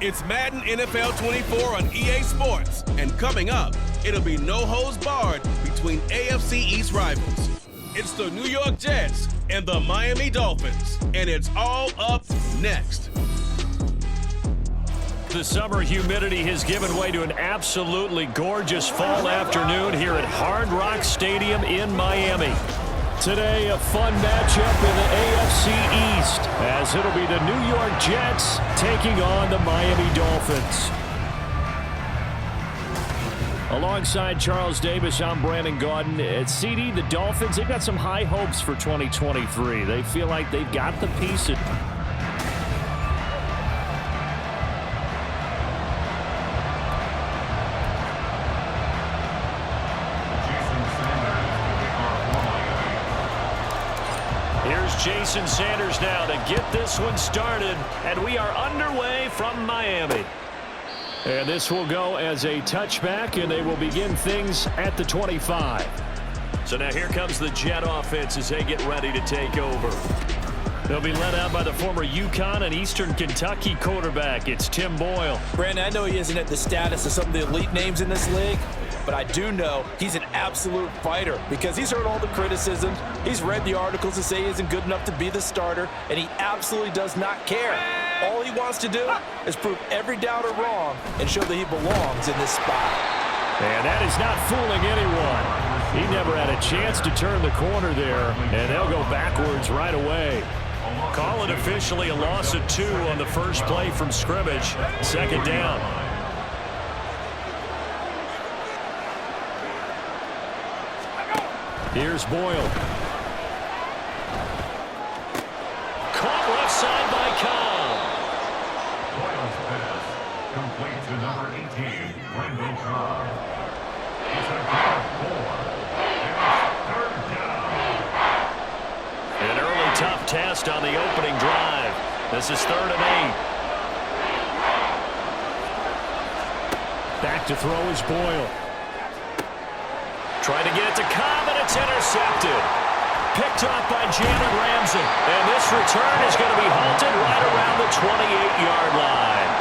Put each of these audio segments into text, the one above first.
It's Madden NFL 24 on EA Sports. And coming up, it'll be no holds barred between AFC East rivals. It's the New York Jets and the Miami Dolphins. And it's all up next. The summer humidity has given way to an absolutely gorgeous fall afternoon here at Hard Rock Stadium in Miami. Today, a fun matchup in the AFC East, as it'll be the New York Jets taking on the Miami Dolphins. Alongside Charles Davis, I'm Brandon Gaudin. At CD, the Dolphins, they've got some high hopes for 2023. They feel like they've got the pieces. Here's Jason Sanders now to get this one started, and we are underway from Miami. And this will go as a touchback, and they will begin things at the 25. So now here comes the Jet offense as they get ready to take over. They'll be led out by the former UConn and Eastern Kentucky quarterback. It's Tim Boyle. Brandon, I know he isn't at the status of some of the elite names in this league, but I do know he's an absolute fighter because he's heard all the criticisms. He's read the articles that say he isn't good enough to be the starter, and he absolutely does not care. All he wants to do is prove every doubter wrong and show that he belongs in this spot. And that is not fooling anyone. He never had a chance to turn the corner there, and they'll go backwards right away. Call it officially a loss of 2 on the first play from scrimmage. Second down. Here's Boyle. Caught left side by Cobb. Boyle's pass complete to number 18, Wendell Cobb. He's a good 4. It's 3rd down. An early tough test on the opening drive. This is 3rd and 8. Back to throw is Boyle. Trying to get it to Cobb, and it's intercepted. Picked up by Jalen Ramsey. And this return is going to be halted right around the 28-yard line.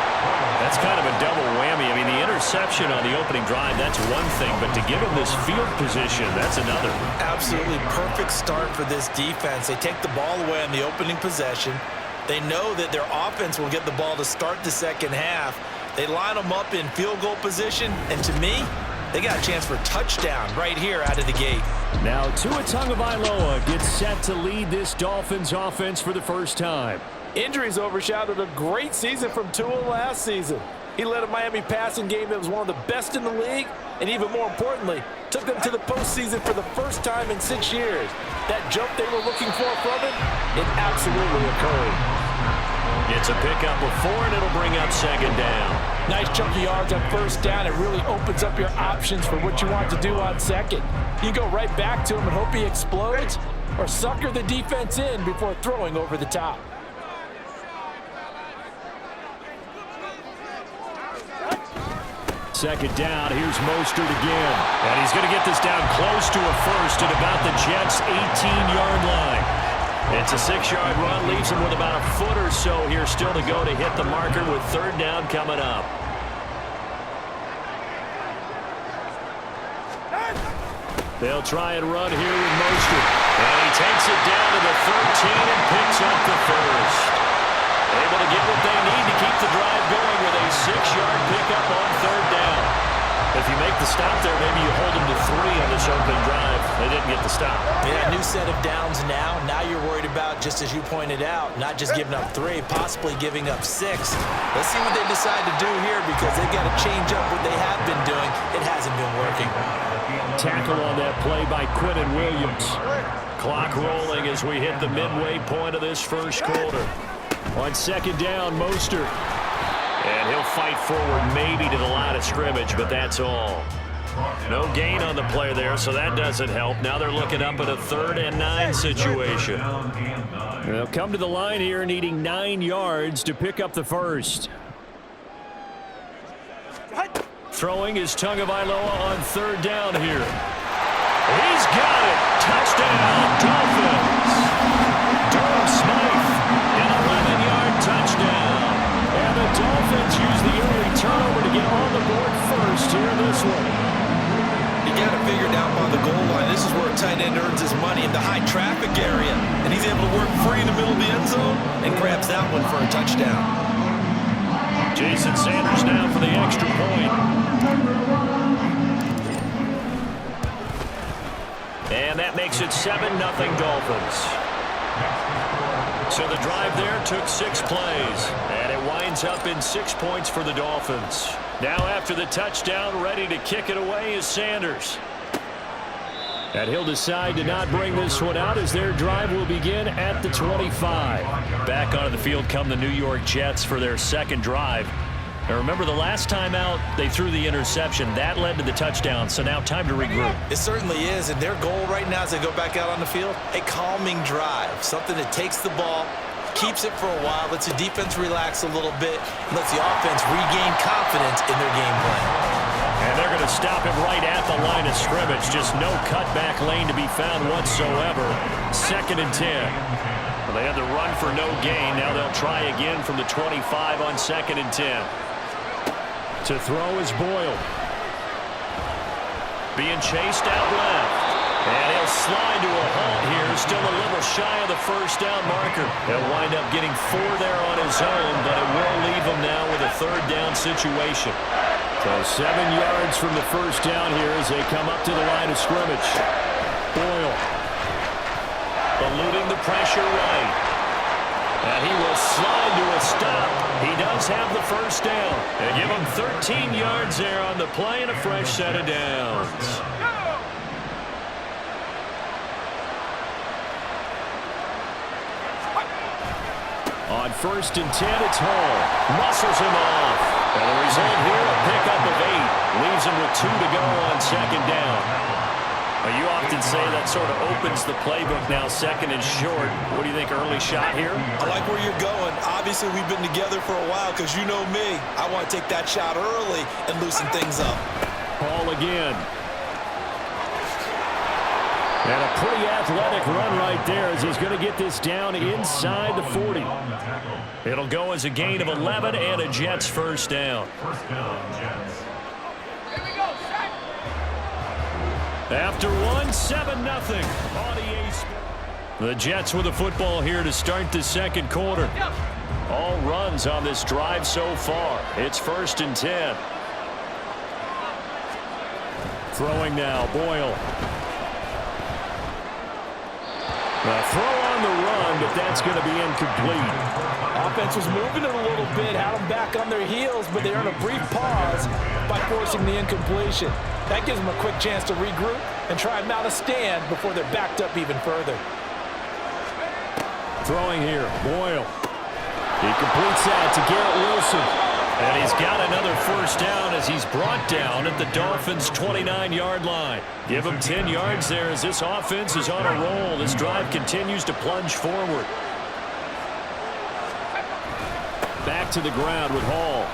That's kind of a double whammy. I mean, the interception on the opening drive, that's one thing. But to give him this field position, that's another. Absolutely perfect start for this defense. They take the ball away on the opening possession. They know that their offense will get the ball to start the second half. They line them up in field goal position. And to me, they got a chance for a touchdown right here out of the gate. Now Tua Tagovailoa gets set to lead this Dolphins offense for the first time. Injuries overshadowed a great season from Tua last season. He led a Miami passing game that was one of the best in the league, and even more importantly, took them to the postseason for the first time in 6 years. That jump they were looking for from him, it absolutely occurred. It's a pickup of 4, and it'll bring up second down. Nice chunky yards on first down. It really opens up your options for what you want to do on second. You go right back to him and hope he explodes, or sucker the defense in before throwing over the top. Second down, here's Mostert again. And he's going to get this down close to a first at about the Jets' 18-yard line. It's a 6-yard run, leaves him with about a foot or so here still to go to hit the marker with 3rd down coming up. They'll try and run here with Mostert. And he takes it down to the 13 and picks up the first. Able to get what they need to keep the drive going with a 6-yard pickup on 3rd down. If you make the stop there, maybe you hold them to 3 on this opening drive. They didn't get the stop. Yeah, new set of downs now. Now you're worried about, just as you pointed out, not just giving up 3, possibly giving up 6. Let's see what they decide to do here because they've got to change up what they have been doing. It hasn't been working. Tackle on that play by Quentin Williams. Clock rolling as we hit the midway point of this first quarter. On second down, Mostert. And he'll fight forward maybe to the line of scrimmage, but that's all. No gain on the play there, so that doesn't help. Now they're looking up at a 3rd and 9 situation. They'll come to the line here needing 9 yards to pick up the first. Throwing is Tagovailoa on 3rd down here. He's got it. Touchdown, Dolphins. Durham Smythe, an 11-yard touchdown. And the Dolphins use this one. You got to figure down by the goal line. This is where a tight end earns his money, in the high traffic area. And he's able to work free in the middle of the end zone and grabs that one for a touchdown. Jason Sanders now for the extra point. And that makes it 7-0 Dolphins. So the drive there took 6 plays. And it winds up in 6 points for the Dolphins. Now after the touchdown, ready to kick it away is Sanders. And he'll decide to not bring this one out as their drive will begin at the 25. Back onto the field come the New York Jets for their second drive. Now remember, the last time out, they threw the interception. That led to the touchdown, so now time to regroup. It certainly is, and their goal right now as they go back out on the field, a calming drive, something that takes the ball, keeps it for a while, lets the defense relax a little bit, and lets the offense regain confidence in their game plan. And they're going to stop it right at the line of scrimmage. Just no cutback lane to be found whatsoever. 2nd and 10. Well, they had the run for no gain. Now they'll try again from the 25 on 2nd and 10. To throw is Boyle. Being chased out left. And he'll slide to a halt here. Still a little shy of the first down marker. He'll wind up getting 4 there on his own, but it will leave him now with a 3rd down situation. So 7 yards from the first down here as they come up to the line of scrimmage. Boyle. Eluding the pressure right. And he will slide to a stop. He does have the first down. And give him 13 yards there on the play and a fresh set of downs. On 1st and 10, it's Hall. Muscles him off. And the result here, a pickup of 8. Leaves him with 2 to go on 2nd down. Well, you often say that sort of opens the playbook now, 2nd and short. What do you think, early shot here? I like where you're going. Obviously, we've been together for a while because you know me. I want to take that shot early and loosen things up. Hall again. And a pretty athletic run right there as he's going to get this down inside the 40. It'll go as a gain of 11 and a Jets first down. Jets. After 7-0 on EA Sports. The Jets with the football here to start the 2nd quarter. All runs on this drive so far. It's 1st and 10. Throwing now, Boyle. A throw on the run, but that's going to be incomplete. Offense was moving it a little bit, had them back on their heels, but they earned a brief pause by forcing the incompletion. That gives them a quick chance to regroup and try and mount a stand before they're backed up even further. Throwing here, Boyle. He completes that to Garrett Wilson. And he's got another first down as he's brought down at the Dolphins' 29-yard line. Give him 10 yards there as this offense is on a roll. This drive continues to plunge forward. Back to the ground with Hall.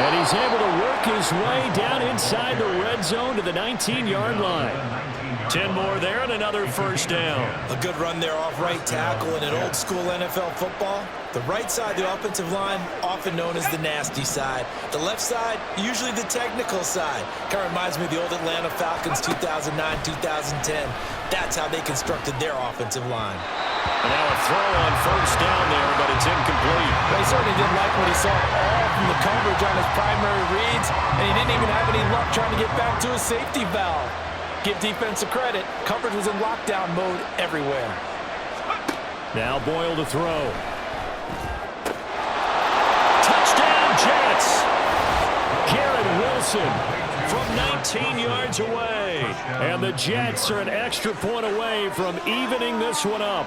And he's able to work his way down inside the red zone to the 19-yard line. 10 more there and another first down. A good run there off right tackle in an old-school NFL football. The right side, the offensive line, often known as the nasty side. The left side, usually the technical side. Kind of reminds me of the old Atlanta Falcons 2009-2010. That's how they constructed their offensive line. And now a throw on first down there, but it's incomplete. He certainly didn't like what he saw all from the coverage on his primary reads, and he didn't even have any luck trying to get back to his safety valve. Give defense a credit. Coverage was in lockdown mode everywhere. Now Boyle to throw. Touchdown, Jets! Garrett Wilson from 19 yards away. And the Jets are an extra point away from evening this one up.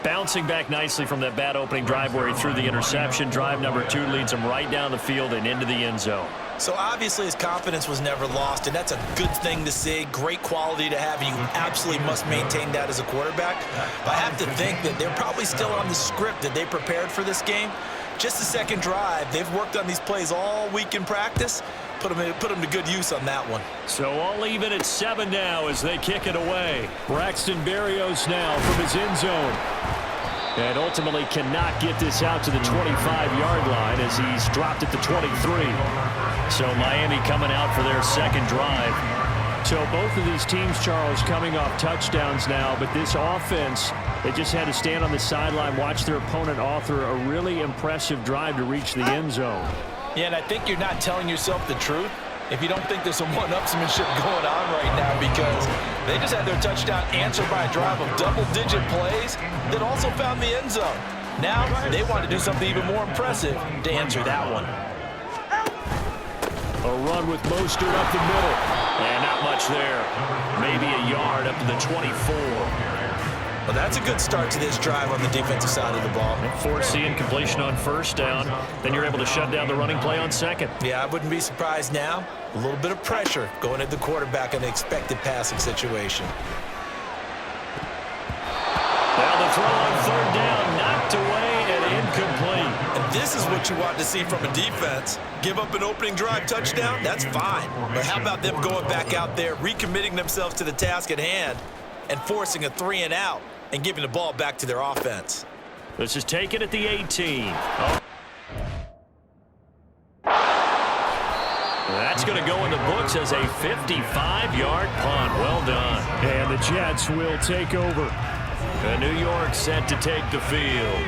Bouncing back nicely from that bad opening drive where he threw the interception. Drive number 2 leads him right down the field and into the end zone. So obviously his confidence was never lost, and that's a good thing to see. Great quality to have. You absolutely must maintain that as a quarterback. But I have to think that they're probably still on the script that they prepared for this game. Just the second drive. They've worked on these plays all week in practice. Put them to good use on that one. So all even at 7 now as they kick it away. Braxton Berrios now from his end zone. And ultimately cannot get this out to the 25-yard line as he's dropped at the 23. So Miami coming out for their second drive. So both of these teams, Charles, coming off touchdowns now, but this offense, they just had to stand on the sideline, watch their opponent author a really impressive drive to reach the end zone. Yeah, and I think you're not telling yourself the truth if you don't think there's some one-upsmanship going on right now, because they just had their touchdown answered by a drive of double-digit plays that also found the end zone. Now they want to do something even more impressive to answer that one. A run with Mostert up the middle. And not much there. Maybe a yard up to the 24. Well, that's a good start to this drive on the defensive side of the ball. Force the incompletion on first down. Then you're able to shut down the running play on second. Yeah, I wouldn't be surprised now. A little bit of pressure going at the quarterback in an expected passing situation. Now the throw on third down, knocked away and incomplete. And this is what you want to see from a defense. Give up an opening drive touchdown, that's fine. But how about them going back out there, recommitting themselves to the task at hand, and forcing a 3-and-out and giving the ball back to their offense. This is taken at the 18. That's going to go in the books as a 55-yard punt. Well done. And the Jets will take over. New York set to take the field.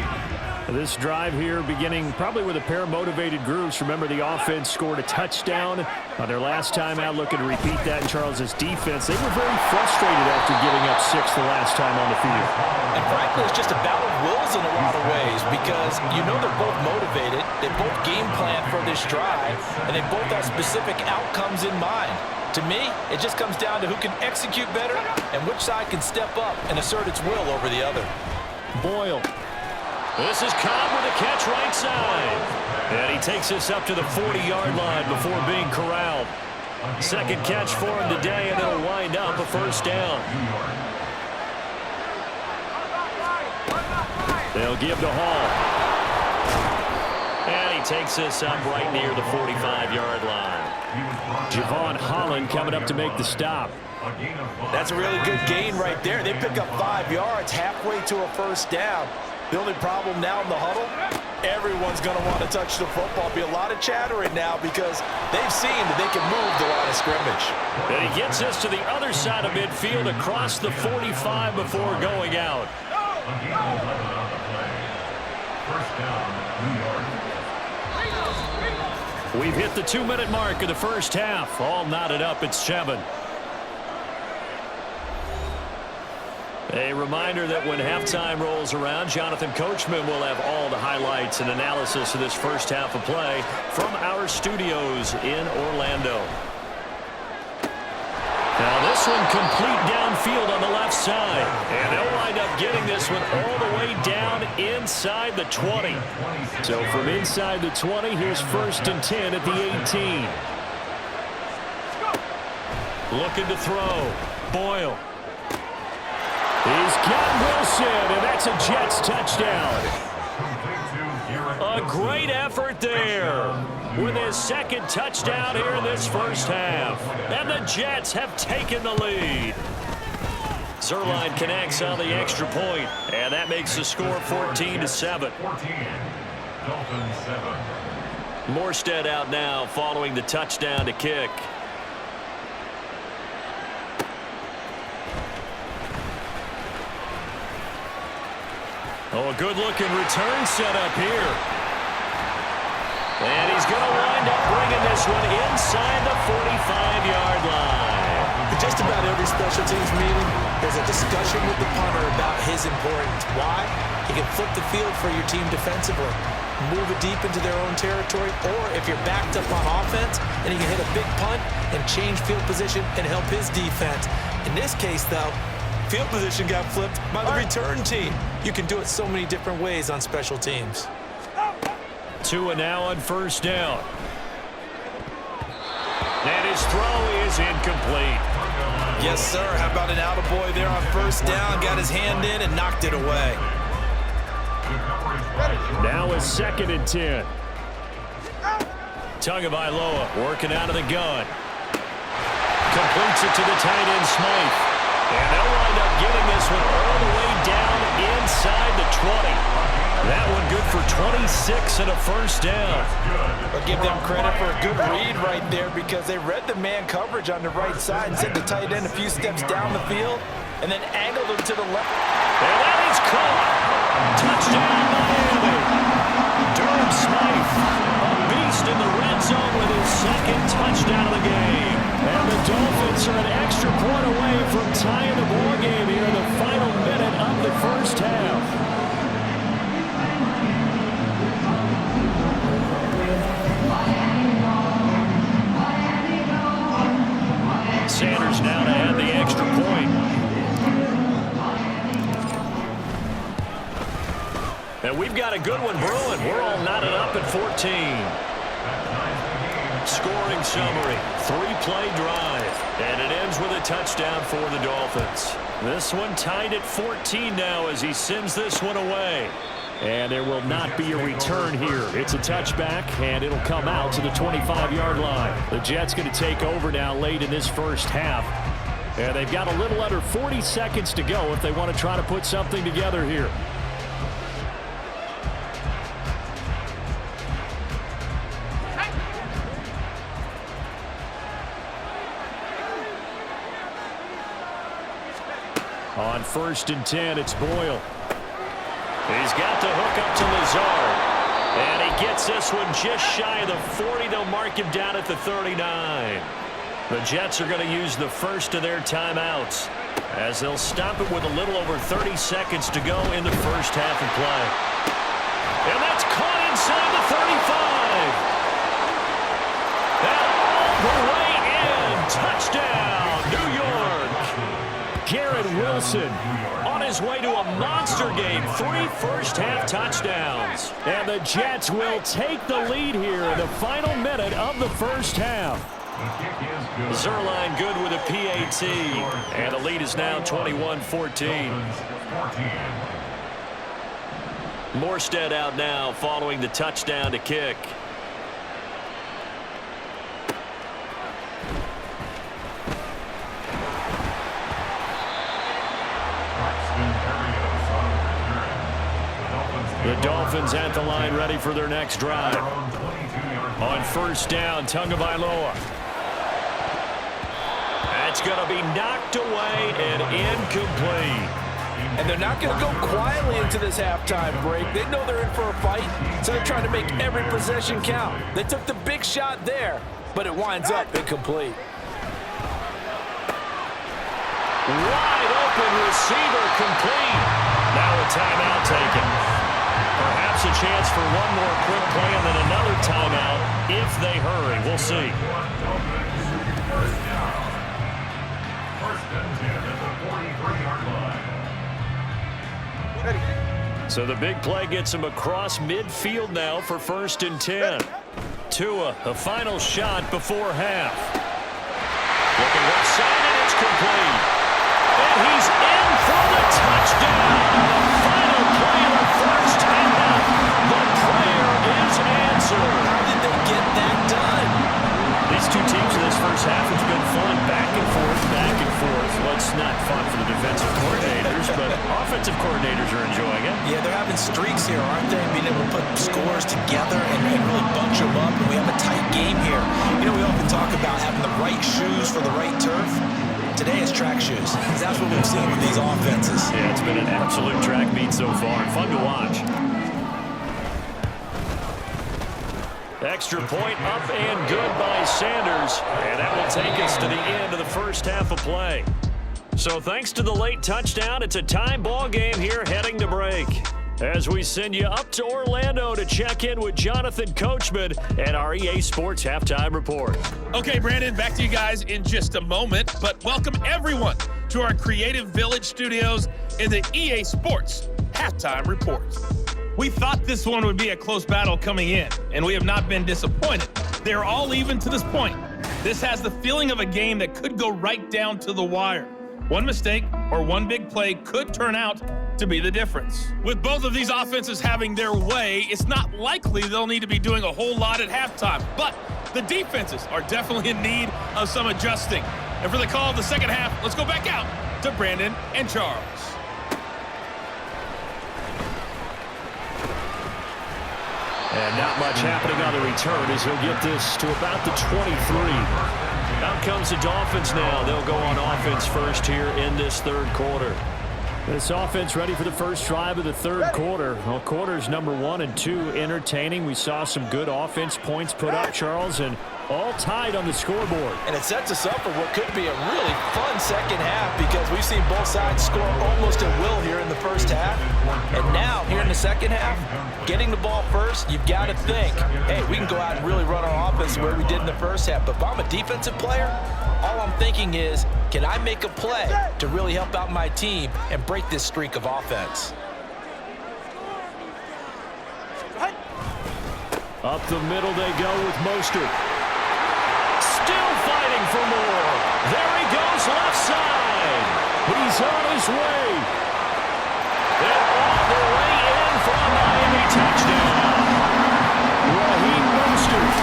This drive here beginning probably with a pair of motivated groups. Remember, the offense scored a touchdown on their last time out, looking to repeat that in Charles's defense. They were very frustrated after giving up 6 the last time on the field. And frankly, it's just a battle of wills in a lot of ways, because you know they're both motivated, they both game plan for this drive, and they both have specific outcomes in mind. To me, it just comes down to who can execute better and which side can step up and assert its will over the other. Boyle. This is Cobb with a catch right side. And he takes us up to the 40-yard line before being corralled. Second catch for him today, and it'll wind up a first down. They'll give to Hall. And he takes us up right near the 45-yard line. Javon Holland coming up to make the stop. That's a really good gain right there. They pick up 5 yards halfway to a first down. The only problem now in the huddle, everyone's going to want to touch the football. Be a lot of chattering now because they've seen that they can move the line of scrimmage. And he gets us to the other side of midfield across the 45 before going out. We've hit the 2-minute mark of the first half. All knotted up at 7. A reminder that when halftime rolls around, Jonathan Coachman will have all the highlights and analysis of this first half of play from our studios in Orlando. Now this one complete downfield on the left side. And they'll wind up getting this one all the way down inside the 20. So from inside the 20, here's 1st and 10 at the 18. Looking to throw. Boyle. He's got Wilson, and that's a Jets touchdown. A great effort there with his second touchdown here in this first half. And the Jets have taken the lead. Zerline connects on the extra point, and that makes the score 14-7. Morstead out now following the touchdown to kick. Oh, a good-looking return set up here. And he's going to wind up bringing this one inside the 45-yard line. Just about every special teams meeting, there's a discussion with the punter about his importance. Why? He can flip the field for your team defensively, move it deep into their own territory, or if you're backed up on offense, then he can hit a big punt and change field position and help his defense. In this case, though, field position got flipped by the return team. You can do it so many different ways on special teams. 2 and now on first down. And his throw is incomplete. Yes, sir. How about an attaboy there on first down? Got his hand in and knocked it away. Now a 2nd and 10. Tagovailoa working out of the gun. Completes it to the tight end, Smythe. And they'll wind up getting this one all the way down inside the 20. That one good for 26 and a first down. I'll give them credit for a good read right there because they read the man coverage on the right side and sent the tight end a few steps down the field and then angled him to the left. And that is caught. Touchdown, Miami. Durham Smythe, a beast in the red zone with his second touchdown of the game. And the Dolphins are an extra point away from tying the ball game here in the final minute of the first half. Sanders now to add the extra point. And we've got a good one brewing. We're all knotted up at 14. Scoring summary, 3-play drive. And it ends with a touchdown for the Dolphins. This one tied at 14 now as he sends this one away. And there will not be a return here. It's a touchback, and it'll come out to the 25-yard line. The Jets going to take over now late in this first half. And they've got a little under 40 seconds to go if they want to try to put something together here. On 1st and 10, it's Boyle. He's got the hook up to Lazard. And he gets this one just shy of the 40. They'll mark him down at the 39. The Jets are going to use the first of their timeouts as they'll stop it with a little over 30 seconds to go in the first half of play. And that's caught inside the 35. And all the way in. Touchdown, New York. Garrett Wilson on his way to a monster game. 3 first-half touchdowns. And the Jets will take the lead here in the final minute of the first half. Zerline good with a PAT. And the lead is now 21-14. Morstead out now following the touchdown to kick. The Dolphins at the line ready for their next drive. On 1st down, Tagovailoa. That's going to be knocked away and incomplete. And they're not going to go quietly into this halftime break. They know they're in for a fight, so they're trying to make every possession count. They took the big shot there, but it winds up incomplete. Wide open receiver complete. Now a timeout taken. Perhaps a chance for one more quick play and then another timeout if they hurry. We'll see. So the big play gets him across midfield now for 1st and 10. Tua, a final shot before half. Looking left side, and it's complete. And he's in for the touchdown. Final play of the first half. The prayer is answered. How did they get that done? These two teams in this first half, it's been fun. Back and forth, back and forth. Well, it's not fun for the defensive coordinators, but offensive coordinators are enjoying it. Yeah, they're having streaks here, aren't they? Being able to put scores together and really bunch them up, and we have a tight game here. You know, we often talk about having the right shoes for the right turf. Today it's track shoes. That's what we've seen with these offenses. Yeah, it's been an absolute track meet so far. Fun to watch. Extra point up and good by Sanders. And that will take us to the end of the first half of play. So thanks to the late touchdown, it's a tie ball game here heading to break. As we send you up to Orlando to check in with Jonathan Coachman and our EA Sports Halftime Report. Okay, Brandon, back to you guys in just a moment, but welcome everyone to our Creative Village studios in the EA Sports Halftime Report. We thought this one would be a close battle coming in, and we have not been disappointed. They're all even to this point. This has the feeling of a game that could go right down to the wire. One mistake or one big play could turn out to be the difference. With both of these offenses having their way, it's not likely they'll need to be doing a whole lot at halftime, but the defenses are definitely in need of some adjusting. And for the call of the second half, let's go back out to Brandon and Charles. And not much happening on the return as he'll get this to about the 23. Out comes the Dolphins now. They'll go on offense first here in this third quarter. This offense ready for the first drive of the third quarter. Well, quarters number 1 and 2 entertaining. We saw some good offense points put up, Charles, and all tied on the scoreboard. And it sets us up for what could be a really fun second half because we've seen both sides score almost at will here in the first half. And now, here in the second half, getting the ball first, you've got to think, hey, we can go out and really run our offense the way we did in the first half. But if I'm a defensive player, all I'm thinking is, can I make a play to really help out my team and break this streak of offense? Up the middle they go with Mostert. Still fighting for more. There he goes, left side. He's on his way. And all the way in for a Miami touchdown. Raheem Mostert,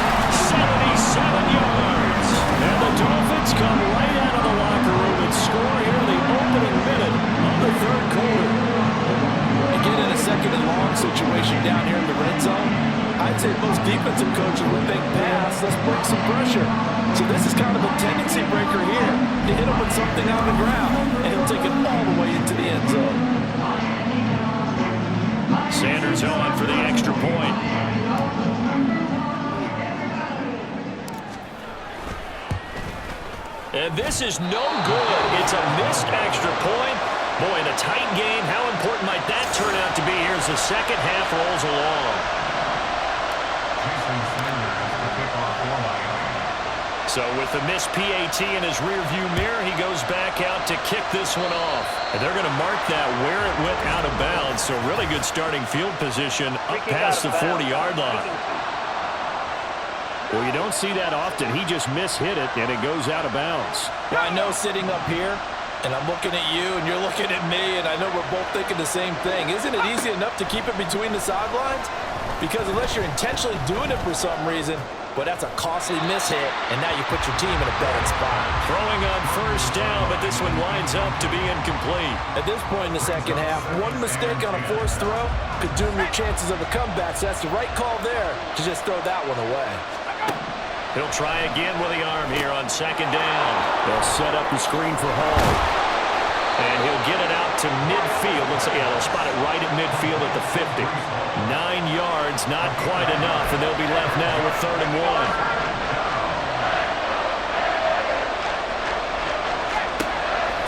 77 yards. And the Dolphins come right out of the locker room and score here in the opening minute of the third quarter. Again, in a second and long situation down here in the red zone, I'd say most defensive coaches would think, pass, let's break some pressure. So this is kind of a tendency breaker here to hit him with something on the ground, and he'll take it all the way into the end zone. Sanders on for the extra point. And this is no good. It's a missed extra point. Boy, in a tight game, how important might that turn out to be here as the second half rolls along? So with the missed PAT in his rearview mirror, he goes back out to kick this one off. And they're going to mark that where it went out of bounds. So really good starting field position up past the 40-yard line. Well, you don't see that often. He just mishit it, and it goes out of bounds. Well, I know sitting up here, and I'm looking at you, and you're looking at me, and I know we're both thinking the same thing. Isn't it easy enough to keep it between the sidelines? Because unless you're intentionally doing it for some reason, well, that's a costly mishit, and now you put your team in a better spot. Throwing on first down, but this one winds up to be incomplete. At this point in the second half, one mistake on a forced throw could doom your chances of a comeback, so that's the right call there to just throw that one away. He'll try again with the arm here on second down. They'll set up the screen for Hall. And he'll get it out to midfield. They'll spot it right at midfield at the 50. 9 yards, not quite enough, and they'll be left now with 3rd and 1.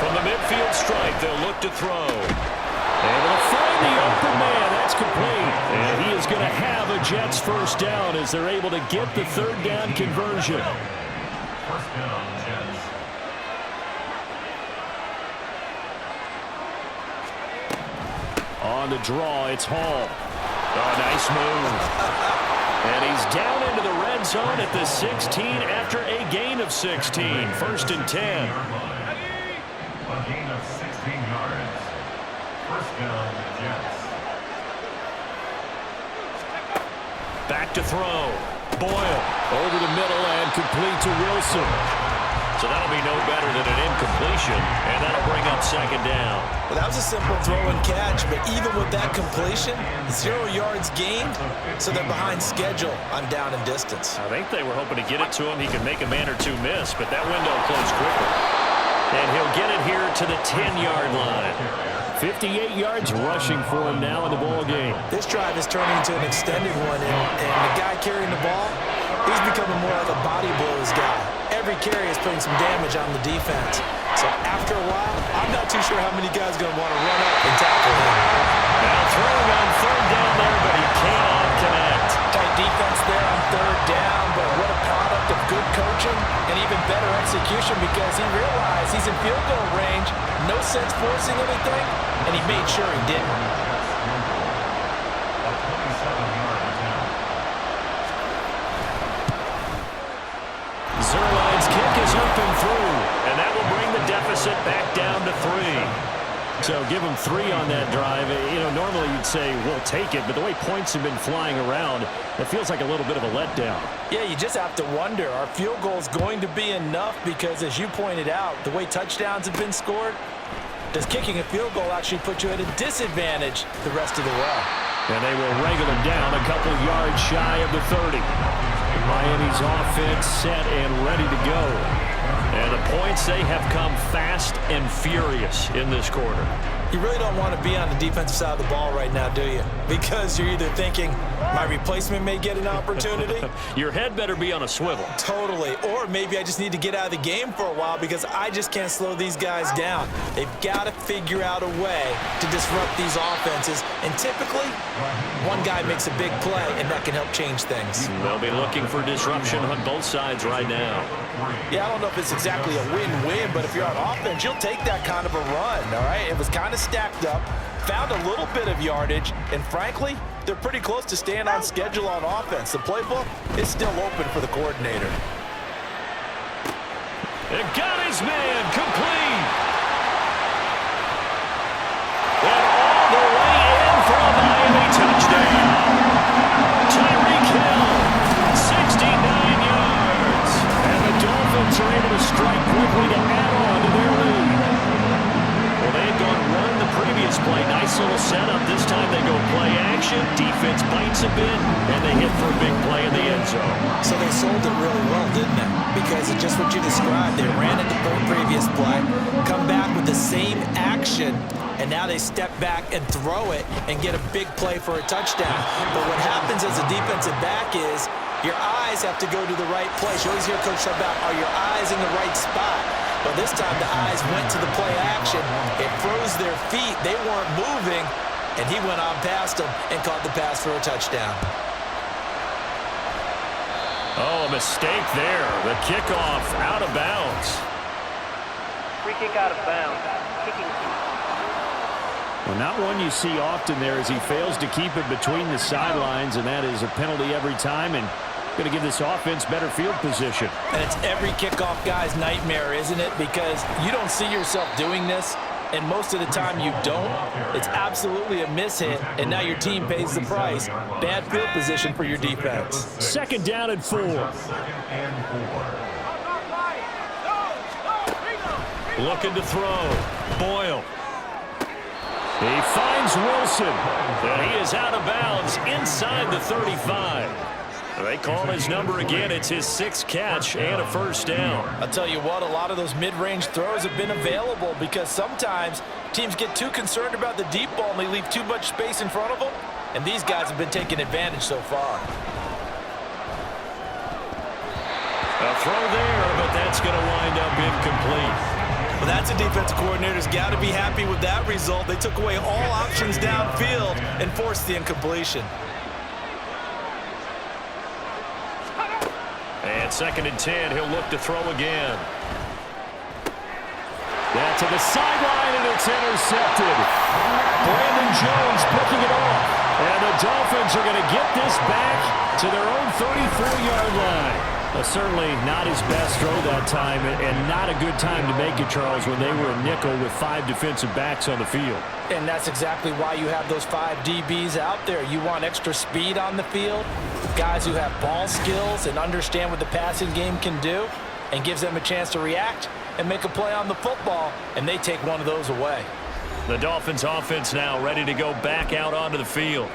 From the midfield stripe, they'll look to throw. Able to find the open man. That's complete. And he is going to have a Jets first down as they're able to get the 3rd down conversion. First down, Jets. On the draw, it's Hall. Oh, nice move. And he's down into the red zone at the 16 after a gain of 16. 1st and 10. A gain of 16 yards. First down, Jets. Back to throw. Boyle over the middle and complete to Wilson. So that'll be no better than an incompletion, and that'll bring up 2nd down. Well, that was a simple throw and catch, but even with that completion, 0 yards gained, so they're behind schedule on down and distance. I think they were hoping to get it to him. He could make a man or two miss, but that window closed quickly. And he'll get it here to the 10-yard line. 58 yards rushing for him now in the ball game. This drive is turning into an extended one, and the guy carrying the ball, he's becoming more like a body blows guy. Every carry is putting some damage on the defense. So after a while, I'm not too sure how many guys are going to want to run up and tackle him. Now throwing on 3rd down there, but he cannot connect. Tight defense there on 3rd down, but what a product of good coaching and even better execution because he realized he's in field goal range, no sense forcing anything, and he made sure he didn't. Zerline's kick is up and through, and that will bring the deficit back down to 3. So give them 3 on that drive. Normally you'd say, we'll take it, but the way points have been flying around, it feels like a little bit of a letdown. Yeah, you just have to wonder, are field goals going to be enough? Because as you pointed out, the way touchdowns have been scored, Does kicking a field goal actually put you at a disadvantage the rest of the way? And they will wrangle him down a couple yards shy of the 30. Miami's offense set and ready to go. And the points, they have come fast and furious in this quarter. You really don't want to be on the defensive side of the ball right now, do you? Because you're either thinking, my replacement may get an opportunity. Your head better be on a swivel. Totally. Or maybe I just need to get out of the game for a while because I just can't slow these guys down. They've got to figure out a way to disrupt these offenses. And typically, one guy makes a big play, and that can help change things. They'll be looking for disruption on both sides right now. Yeah, I don't know if it's exactly a win-win, but if you're on offense, you'll take that kind of a run, all right? It was kind of stacked up, found a little bit of yardage, and frankly, they're pretty close to staying on schedule on offense. The playbook is still open for the coordinator. It got his man complete. And all the way in for a Miami touchdown. Tyreek Hill, 69 yards. And the Dolphins are able to strike quickly to add on to their lead. Well, they had gone run the previous play. Nice little setup. This time they go play action. Defense bites a bit, and they hit for a big play in the end zone. So they sold it really well, didn't they? Because it's just what you described. They ran it the previous play, come back with the same action, and now they step back and throw it and get a big play for a touchdown. But what happens as a defensive back is your eyes have to go to the right place. You always hear Coach talk about, are your eyes in the right spot? But this time the eyes went to the play action. It froze their feet. They weren't moving, and he went on past them and caught the pass for a touchdown. Oh, a mistake there. The kickoff out of bounds. Free kick out of bounds. Kicking. Well, not one you see often there as he fails to keep it between the sidelines, and that is a penalty every time, and going to give this offense better field position. And it's every kickoff guy's nightmare, isn't it? Because you don't see yourself doing this, and most of the time you don't. It's absolutely a mishit, and now your team pays the price. Bad field position for your defense. Second down and 4. Looking to throw. Boyle. He finds Wilson. And he is out of bounds inside the 35. They call his number again. It's his 6th catch and a first down. I'll tell you what, a lot of those mid-range throws have been available because sometimes teams get too concerned about the deep ball and they leave too much space in front of them, and these guys have been taking advantage so far. A throw there, but that's going to wind up incomplete. Well, that's a defensive coordinator's got to be happy with that result. They took away all options downfield and forced the incompletion. And 2nd and 10, he'll look to throw again. That to the sideline, and it's intercepted. Brandon Jones picking it off. And the Dolphins are going to get this back to their own 34-yard line. Certainly not his best throw that time, and not a good time to make it, Charles, when they were a nickel with 5 defensive backs on the field. And that's exactly why you have those 5 DBs out there. You want extra speed on the field, guys who have ball skills and understand what the passing game can do, and gives them a chance to react and make a play on the football, and they take one of those away. The Dolphins offense now ready to go back out onto the field.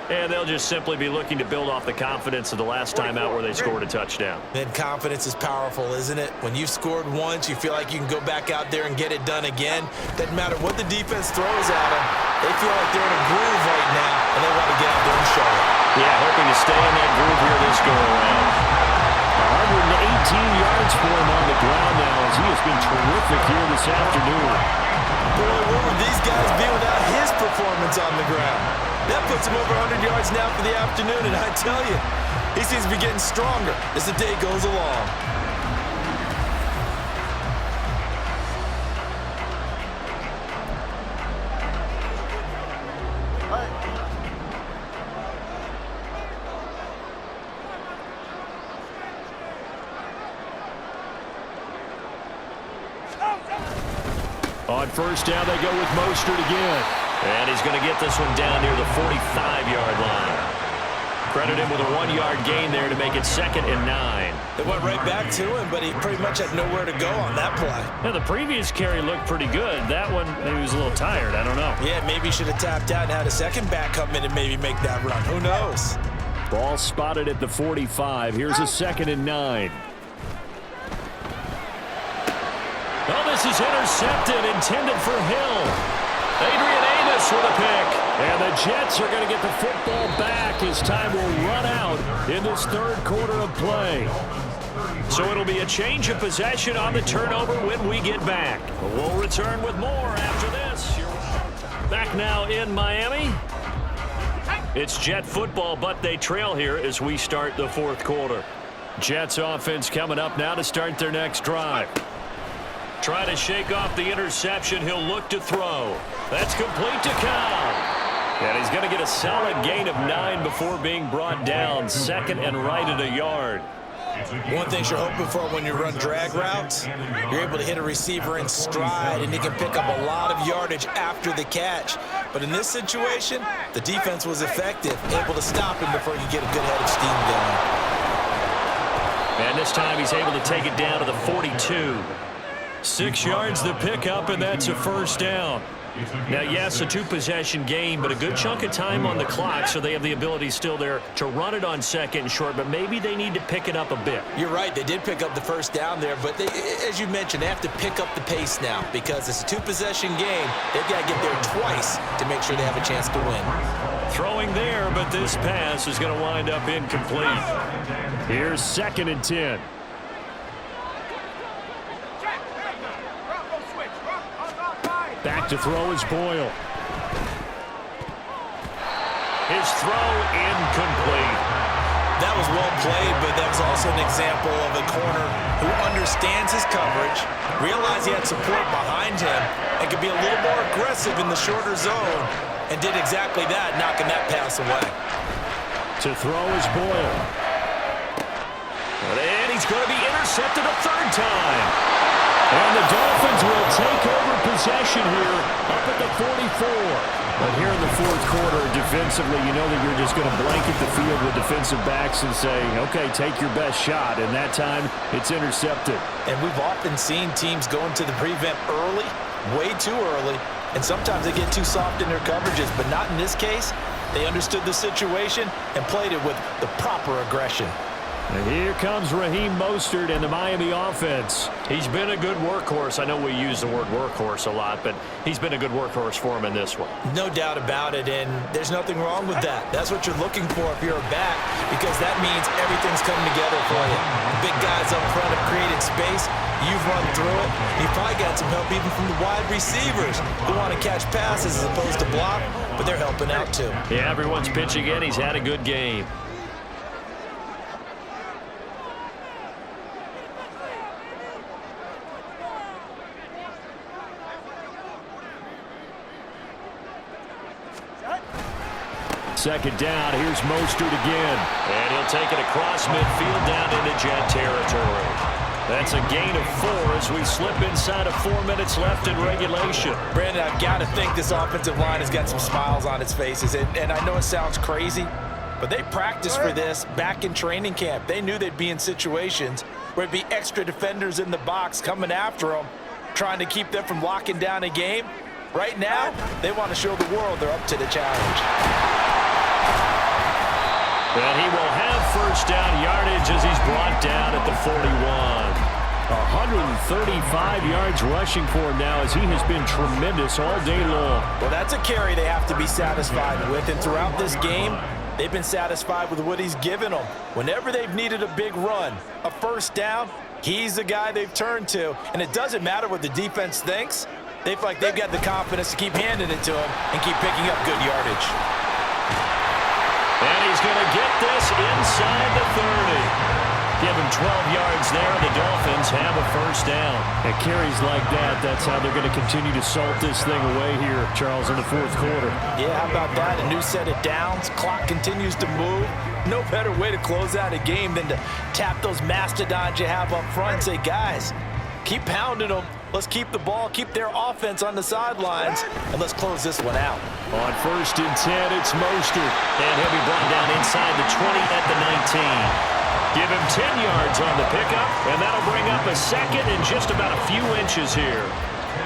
And they'll just simply be looking to build off the confidence of the last time out where they scored a touchdown. And confidence is powerful, isn't it? When you've scored once, you feel like you can go back out there and get it done again. Doesn't matter what the defense throws at them. They feel like they're in a groove right now, and they want to get out there and show it. Yeah, hoping to stay in that groove here this go-around. 118 yards for him on the ground now as he has been terrific here this afternoon. Boy, where would these guys be without his performance on the ground? That puts him over 100 yards now for the afternoon, and I tell you, he seems to be getting stronger as the day goes along. On first down, they go with Mostert again. And he's going to get this one down near the 45-yard line. credit him with a 1-yard gain there to make it 2nd and 9. They went right back to him, but he pretty much had nowhere to go on that play. Yeah, the previous carry looked pretty good. That one, maybe he was a little tired. I don't know. Yeah, maybe he should have tapped out and had a second back come in and maybe make that run. Who knows? Ball spotted at the 45. Here's a 2nd and 9. Oh, this is intercepted, intended for Hill. Adrian Amos with a pick. And the Jets are going to get the football back as time will run out in this 3rd quarter of play. So it'll be a change of possession on the turnover when we get back. We'll return with more after this. Back now in Miami. It's Jet football, but they trail here as we start the 4th quarter. Jets offense coming up now to start their next drive. Trying to shake off the interception. He'll look to throw. That's complete to Cobb. And he's going to get a solid gain of 9 before being brought down. 2nd and right at a yard. One thing you're hoping for when you run drag routes, you're able to hit a receiver in stride, and he can pick up a lot of yardage after the catch. But in this situation, the defense was effective, able to stop him before you get a good head of steam going. And this time he's able to take it down to the 42. 6 yards the pickup, and that's a 1st down. Now, yes, a 2-possession game, but a good chunk of time on the clock, so they have the ability still there to run it on 2nd and short, but maybe they need to pick it up a bit. You're right. They did pick up the 1st down there, but they, as you mentioned, they have to pick up the pace now because it's a 2-possession game. They've got to get there twice to make sure they have a chance to win. Throwing there, but this pass is going to wind up incomplete. Here's 2nd and 10. Back to throw is Boyle. His throw incomplete. That was well played, but that was also an example of a corner who understands his coverage, realized he had support behind him, and could be a little more aggressive in the shorter zone, and did exactly that, knocking that pass away. To throw is Boyle. And he's going to be intercepted a 3rd time. And the Dolphins will take over possession here up at the 44. But here in the 4th quarter, defensively, you know that you're just going to blanket the field with defensive backs and say, okay, take your best shot. And that time, it's intercepted. And we've often seen teams go into the prevent early, way too early, and sometimes they get too soft in their coverages. But not in this case. They understood the situation and played it with the proper aggression. And here comes Raheem Mostert and the Miami offense. He's been a good workhorse. I know we use the word workhorse a lot, but he's been a good workhorse for him in this one. No doubt about it, and there's nothing wrong with that. That's what you're looking for if you're a back, because that means everything's coming together for you. The big guys up front have created space. You've run through it. You've probably got some help even from the wide receivers who want to catch passes as opposed to block, but they're helping out too. Yeah, everyone's pitching in. He's had a good game. Second down, here's Mostert again. And he'll take it across midfield down into Jet territory. That's a gain of 4 as we slip inside of 4 minutes left in regulation. Brandon, I've got to think this offensive line has got some smiles on its faces. And I know it sounds crazy, but they practiced for this back in training camp. They knew they'd be in situations where it'd be extra defenders in the box coming after them, trying to keep them from locking down a game. Right now, they want to show the world they're up to the challenge. And he will have 1st down yardage as he's brought down at the 41. 135 yards rushing for him now as he has been tremendous all day long. Well, that's a carry they have to be satisfied with. And throughout this game, they've been satisfied with what he's given them. Whenever they've needed a big run, a 1st down, he's the guy they've turned to. And it doesn't matter what the defense thinks. They feel like they've got the confidence to keep handing it to him and keep picking up good yardage. And he's going to get this inside the 30. Give him 12 yards there. The Dolphins have a 1st down. And carries like that, that's how they're going to continue to salt this thing away here, Charles, in the 4th quarter. Yeah, how about that? A new set of downs. Clock continues to move. No better way to close out a game than to tap those mastodons you have up front and say, guys, Keep pounding them. Let's keep the ball, keep their offense on the sidelines, and let's close this one out. On 1st and 10, it's Mostert. And he'll be brought down inside the 20 at the 19. Give him 10 yards on the pickup, and that'll bring up a second and just about a few inches here.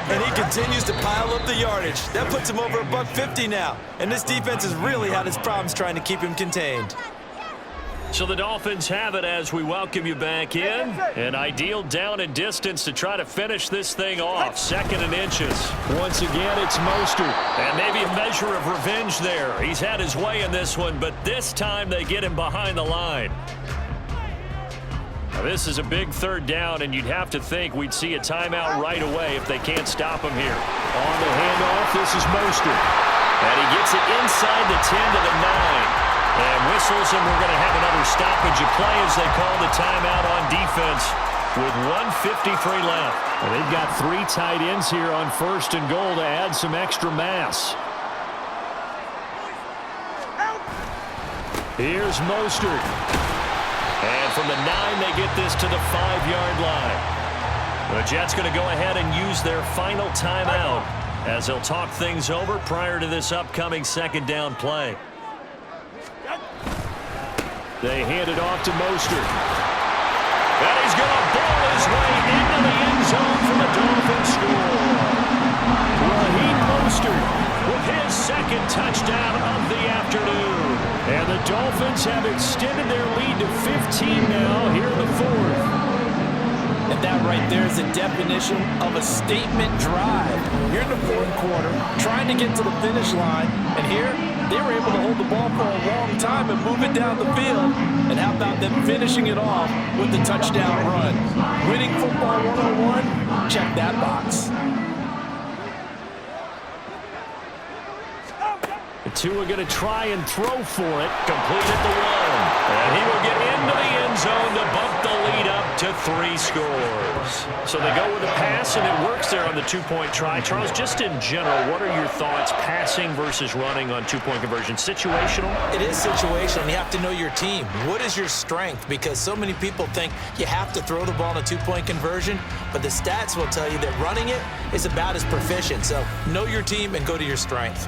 And he continues to pile up the yardage. That puts him over $150 now. And this defense has really had its problems trying to keep him contained. So the Dolphins have it as we welcome you back in. An ideal down and distance to try to finish this thing off. 2nd and inches. Once again, it's Mostert. And maybe a measure of revenge there. He's had his way in this one, but this time they get him behind the line. Now, this is a big 3rd down, and you'd have to think we'd see a timeout right away if they can't stop him here. On the handoff, this is Mostert. And he gets it inside the 10 to the 9. And whistles, and we're going to have another stoppage of play as they call the timeout on defense with 1:53 left. And they've got 3 tight ends here on 1st and goal to add some extra mass. Here's Mostert. And from the 9, they get this to the 5-yard line. The Jets going to go ahead and use their final timeout as they'll talk things over prior to this upcoming 2nd down play. They hand it off to Mostert. And he's going to ball his way into the end zone for the Dolphins score. Raheem Mostert With his 2nd touchdown of the afternoon. And the Dolphins have extended their lead to 15 now here in the 4th. And that right there is the definition of a statement drive. You're in the 4th quarter, trying to get to the finish line, and here they were able to hold the ball for a long time and move it down the field. And how about them finishing it off with the touchdown run? Winning football 101, check that box. The 2 are going to try and throw for it. Complete at the 1. And he will get into the end zone to bump the lead up to 3 scores. So they go with a pass, and it works there on the 2-point try. Charles, just in general, what are your thoughts passing versus running on 2-point conversion? Situational? It is situational. You have to know your team. What is your strength? Because so many people think you have to throw the ball in a 2-point conversion, but the stats will tell you that running it is about as proficient. So know your team and go to your strength.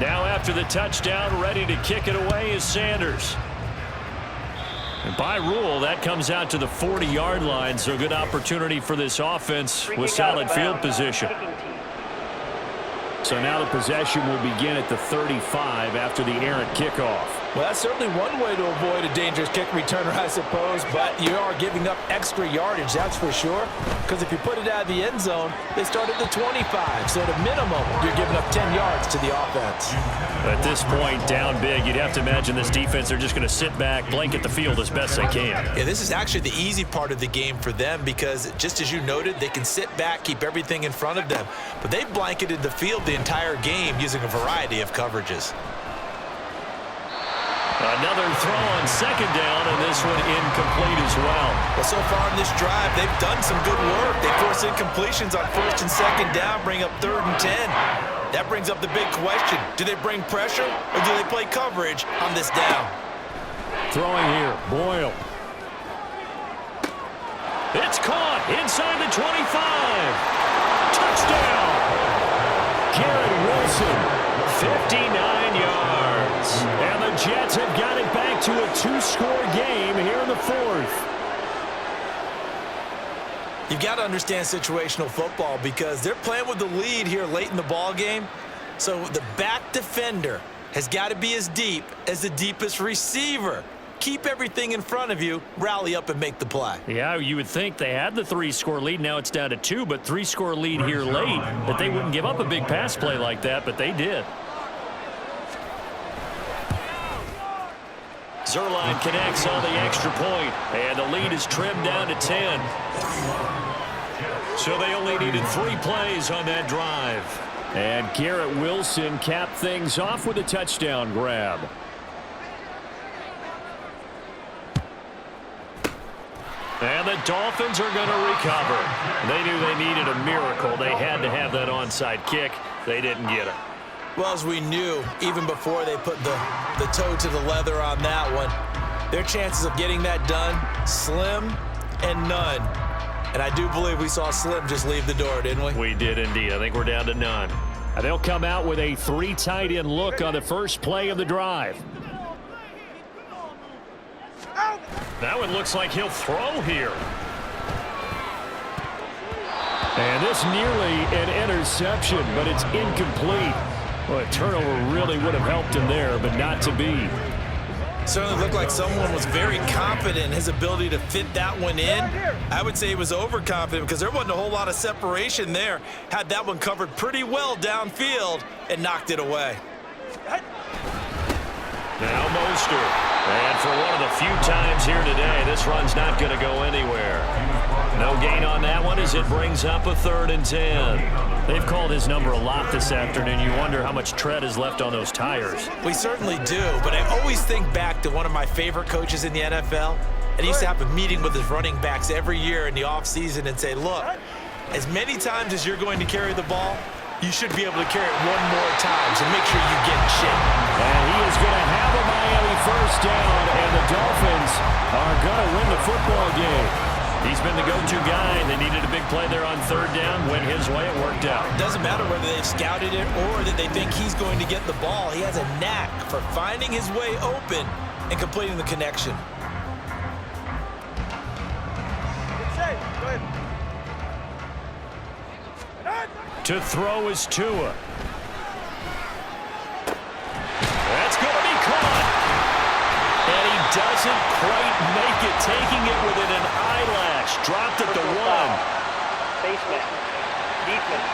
Now after the touchdown, ready to kick it away is Sanders. And by rule, that comes out to the 40-yard line, so good opportunity for this offense with solid field position. So now the possession will begin at the 35 after the errant kickoff. Well, that's certainly one way to avoid a dangerous kick returner, I suppose, but you are giving up extra yardage, that's for sure, because if you put it out of the end zone, they start at the 25, so at a minimum, you're giving up 10 yards to the offense. At this point, down big, you'd have to imagine this defense, they're just going to sit back, blanket the field as best they can. Yeah, this is actually the easy part of the game for them because, just as you noted, they can sit back, keep everything in front of them, but they've blanketed the field the entire game using a variety of coverages. Another throw on 2nd down, and this one incomplete as well. Well, so far in this drive, they've done some good work. They force incompletions on 1st and 2nd down, bring up 3rd and 10. That brings up the big question. Do they bring pressure, or do they play coverage on this down? Throwing here, Boyle. It's caught inside the 25. Touchdown! Garrett Wilson. 59 yards. And the Jets have got it back to a 2-score game here in the 4th. You've got to understand situational football because they're playing with the lead here late in the ball game. So the back defender has got to be as deep as the deepest receiver. Keep everything in front of you, rally up and make the play. Yeah, you would think they had the 3-score lead. Now it's down to 2, but 3-score lead here late, that they wouldn't give up a big pass play like that, but they did. Zerline connects on the extra point, and the lead is trimmed down to 10. So they only needed 3 plays on that drive. And Garrett Wilson capped things off with a touchdown grab. And the Dolphins are going to recover. They knew they needed a miracle. They had to have that onside kick. They didn't get it. Well, as we knew, even before they put the toe to the leather on that one, their chances of getting that done, slim and none. And I do believe we saw Slim just leave the door, didn't we? We did indeed. I think we're down to none. And they'll come out with a 3 tight end look on the first play of the drive. That one looks like he'll throw here. And this nearly an interception, but it's incomplete. Well, a turnover really would have helped him there, but not to be. Certainly looked like someone was very confident in his ability to fit that one in. I would say he was overconfident because there wasn't a whole lot of separation there. Had that one covered pretty well downfield and knocked it away. Now Mostert. And for one of the few times here today, this run's not going to go anywhere. No gain on that one as it brings up a 3rd and 10. They've called his number a lot this afternoon. You wonder how much tread is left on those tires. We certainly do, but I always think back to one of my favorite coaches in the NFL. And he used to have a meeting with his running backs every year in the offseason and say, look, as many times as you're going to carry the ball, you should be able to carry it one more time, so make sure you get in shape. And he is going to have a Miami first down, and the Dolphins are going to win the football game. He's been the go-to guy, and they needed a big play there on 3rd down. Went his way, it worked out. It doesn't matter whether they've scouted it or that they think he's going to get the ball. He has a knack for finding his way open and completing the connection. To throw is Tua. That's going to be caught. And he doesn't quite make it, taking it within an eyelash. Dropped at the 1. Face mask. Defense.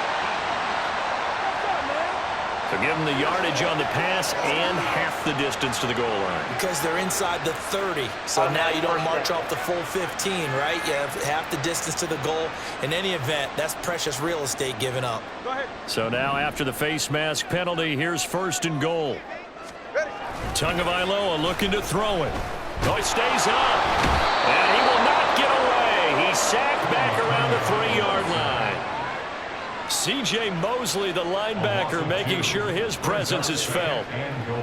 So give him the yardage on the pass and half the distance to the goal line. Because they're inside the 30. So now you don't march off the full 15, right? You have half the distance to the goal. In any event, that's precious real estate given up. So now after the face mask penalty, here's 1st and goal. Tagovailoa looking to throw it. Oh, he stays up. And he will not get away. He's sacked back around the 3-yard line. C.J. Mosley, the linebacker, making sure his presence is felt. And goal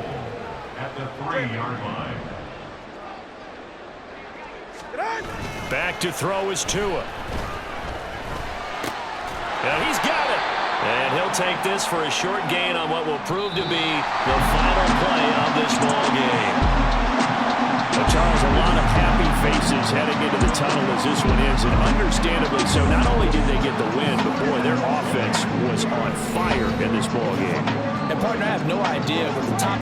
at the 3-yard line. Back to throw is Tua. And he's got it. And he'll take this for a short gain on what will prove to be the final play of this ball game. Charles, a lot of happy faces heading into the tunnel as this one ends, and understandably so. Not only did they get the win, but boy, their offense was on fire in this ball game. And partner, I have no idea what the top